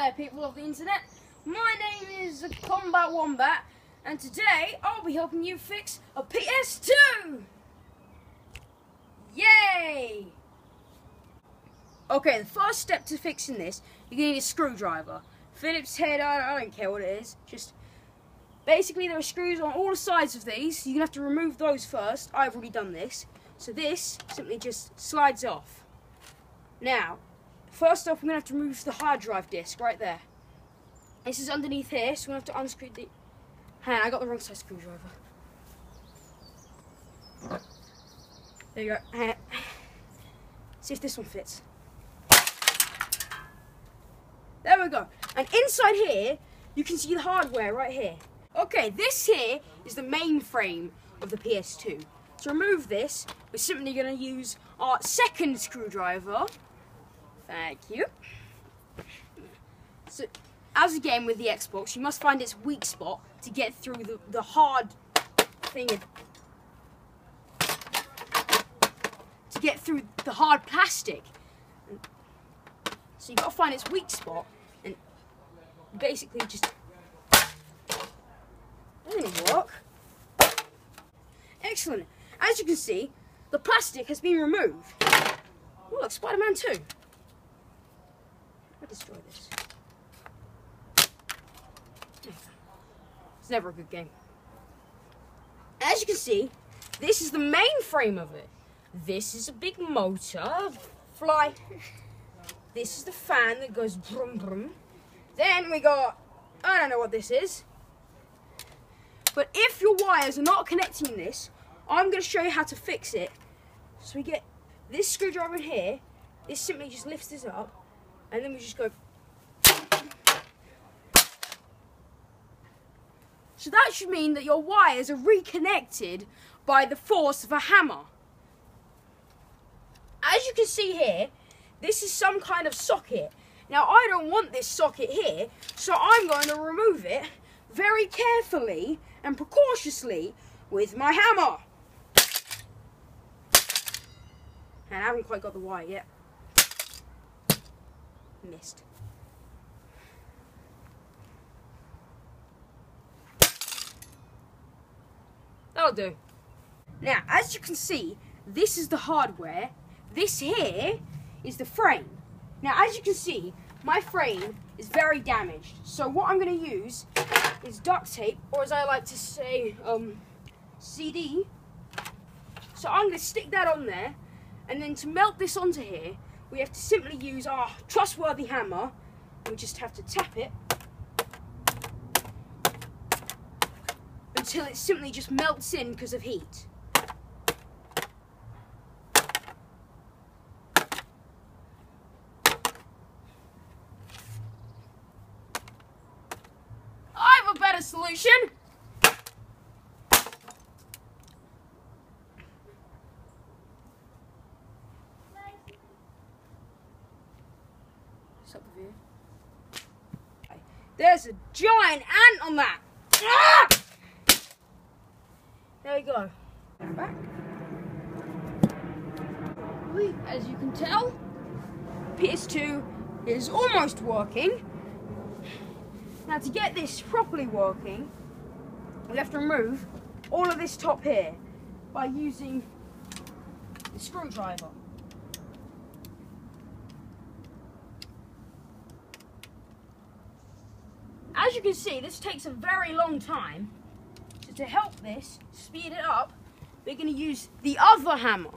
there, people of the internet. My name is CombatWombat, and today I'll be helping you fix a PS2. Yay! Okay, the first step to fixing this, you're gonna need a screwdriver. Phillips head, I don't care what it is. Just basically there are screws on all the sides of these. You're gonna have to remove those first. I've already done this. So this simply just slides off. Now, first off, we're going to have to remove the hard drive disc right there. This is underneath here, so we're going to have to unscrew the... Hang on, I got the wrong size screwdriver. There you go. Hang on. See if this one fits. There we go. And inside here, you can see the hardware right here. Okay, this here is the main frame of the PS2. To remove this, we're simply going to use our second screwdriver. Thank you. So, as again with the Xbox, you must find its weak spot to get through the hard thing. To get through the hard plastic. So you've got to find its weak spot and basically just... That didn't work. Excellent. As you can see, the plastic has been removed. Oh, look, Spider-Man 2. I'll destroy this. It's never a good game. As you can see, this is the main frame of it. This is a big motor. Fly. This is the fan that goes brum brum. Then we got, I don't know what this is. But if your wires are not connecting this, I'm going to show you how to fix it. So we get this screwdriver in here. This simply just lifts this up. And then we just go. So that should mean that your wires are reconnected by the force of a hammer. As you can see here, this is some kind of socket. Now I don't want this socket here, so I'm going to remove it very carefully and precautiously with my hammer. And I haven't quite got the wire yet. Missed. That'll do. Now, as you can see, this is the hardware. This here is the frame. Now, as you can see, my frame is very damaged. So what I'm going to use is duct tape, or as I like to say, CD. So I'm going to stick that on there. And then to melt this onto here, we have to simply use our trustworthy hammer. We just have to tap it until it simply just melts in because of heat. I have a better solution. There's a giant ant on that. Ah! There we go. Back. As you can tell, PS2 is almost working. Now to get this properly working, we have to remove all of this top here by using the screwdriver. As you can see, this takes a very long time. So to help this, speed it up, we're going to use the other hammer.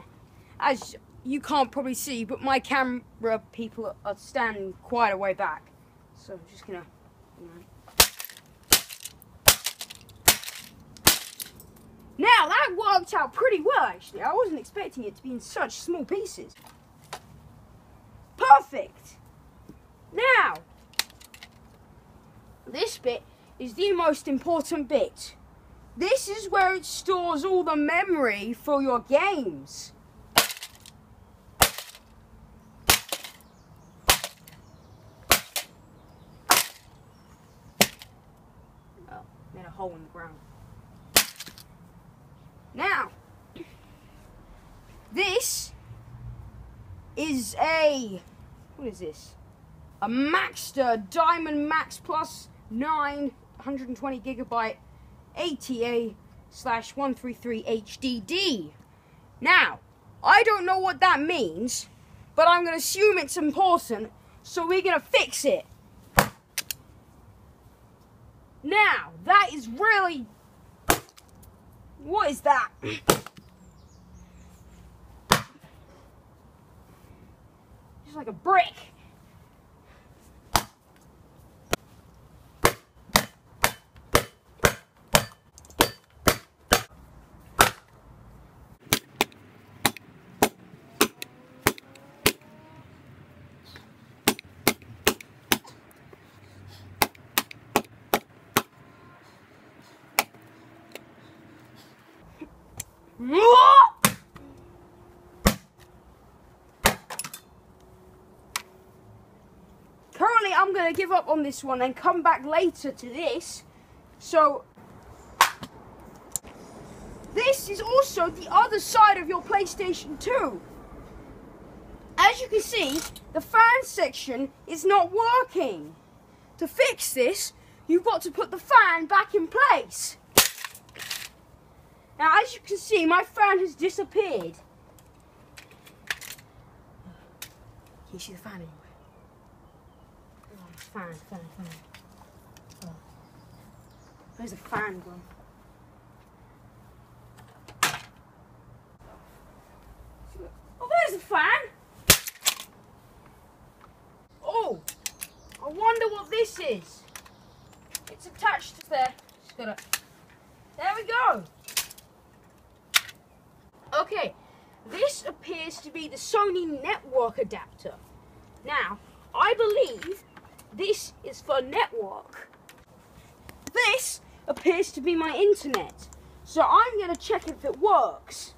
As you can't probably see, but my camera people are standing quite a way back. So I'm just going to... Now, that worked out pretty well, actually. I wasn't expecting it to be in such small pieces. Perfect! Now... This bit is the most important bit. This is where it stores all the memory for your games. Oh, made a hole in the ground. Now, this is a... What is this? a Maxter Diamond Max Plus 9 120GB ATA/133 HDD. Now, I don't know what that means, but I'm going to assume it's important, so we're going to fix it. Now, that is really... What is that? It's like a brick. Currently, I'm going to give up on this one and come back later to this. So, this is also the other side of your PlayStation 2. As you can see, the fan section is not working. To fix this, you've got to put the fan back in place. Now, as you can see, my fan has disappeared. Can you see the fan anywhere? Oh, fan. Oh. Where's the fan gone? Oh, there's the fan! Oh! I wonder what this is. It's attached to there. Just gotta... There we go! Okay, this appears to be the Sony network adapter. Now, I believe this is for network. This appears to be my internet. So I'm going to check if it works.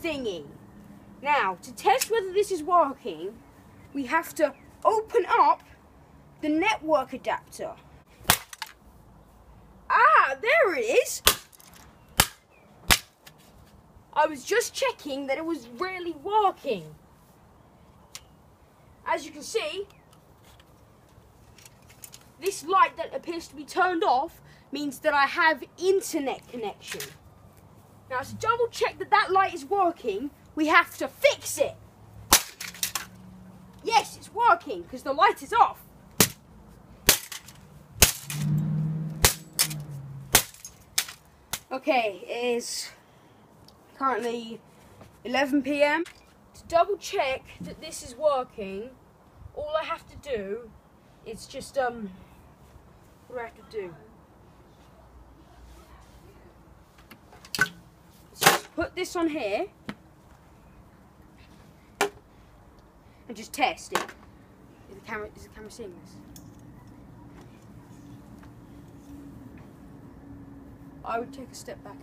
Thingy. Now, to test whether this is working, we have to open up the network adapter. Ah, there it is. I was just checking that it was really working. As you can see, this light that appears to be turned off means that I have internet connection. Now, to double check that that light is working, we have to fix it. Yes, it's working because the light is off. Okay, it is currently 11 PM. To double check that this is working, all I have to do is just, what do I have to do? Put this on here and just test it. Is the camera seeing this? I would take a step back.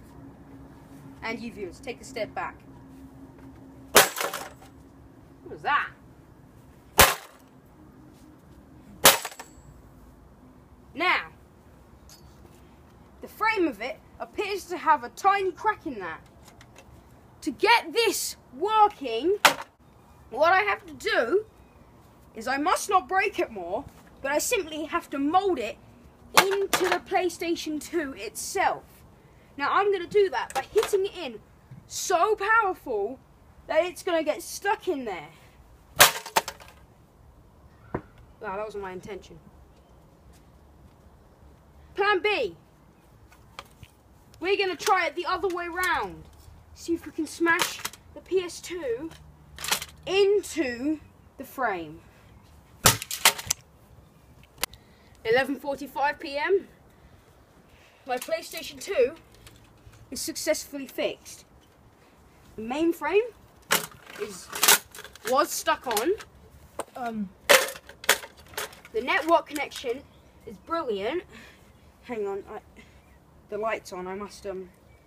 And you viewers, take a step back. What was that? Now, the frame of it appears to have a tiny crack in that. To get this working, what I have to do is I must not break it more, but I simply have to mold it into the PlayStation 2 itself. Now I'm going to do that by hitting it in so powerful that it's going to get stuck in there. Wow, that wasn't my intention. Plan B. We're going to try it the other way round. See if we can smash the PS2 into the frame. 11:45 PM. My PlayStation 2 is successfully fixed. The main frame was stuck on. The network connection is brilliant. Hang on, the light's on. I must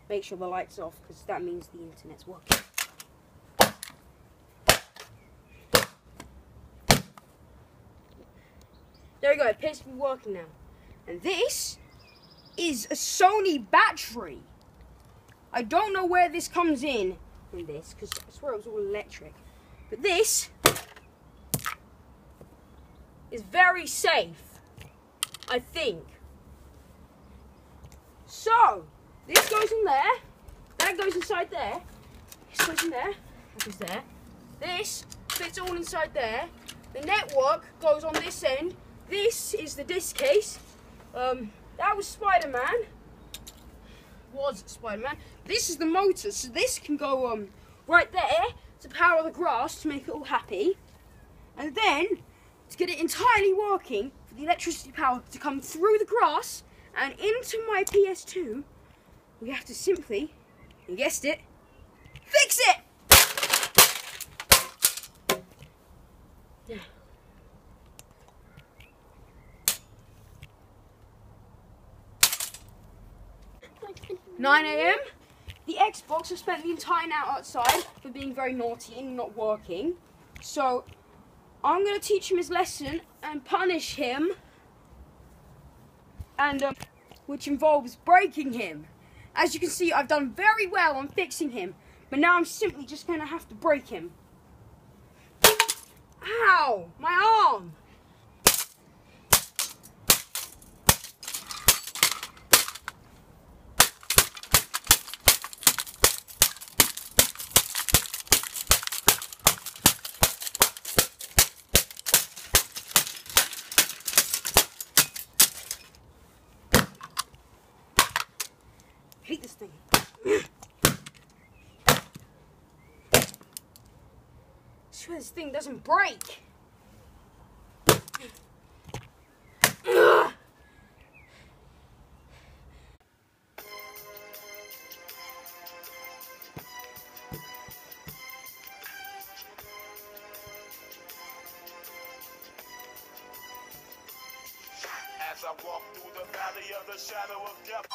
make sure the light's off because that means the internet's working. There we go, it appears to be working now. And this is a Sony battery. I don't know where this comes in this, because I swear it was all electric. But this is very safe, I think. So, this goes in there, that goes inside there, this goes in there, that goes there. This fits all inside there. The network goes on this end. This is the disc case. That was Spider-Man. This is the motor, so this can go right there to power the grass to make it all happy. And then, to get it entirely working, for the electricity power to come through the grass and into my PS2, we have to simply, you guessed it, fix it! Yeah. 9 AM. The Xbox, I spent the entire night outside for being very naughty and not working. So, I'm going to teach him his lesson and punish him, and which involves breaking him. As you can see, I've done very well on fixing him, but now I'm simply just going to have to break him. Ow! My arm! I hate this thing. I swear this thing doesn't break. As I walk through the valley of the shadow of death.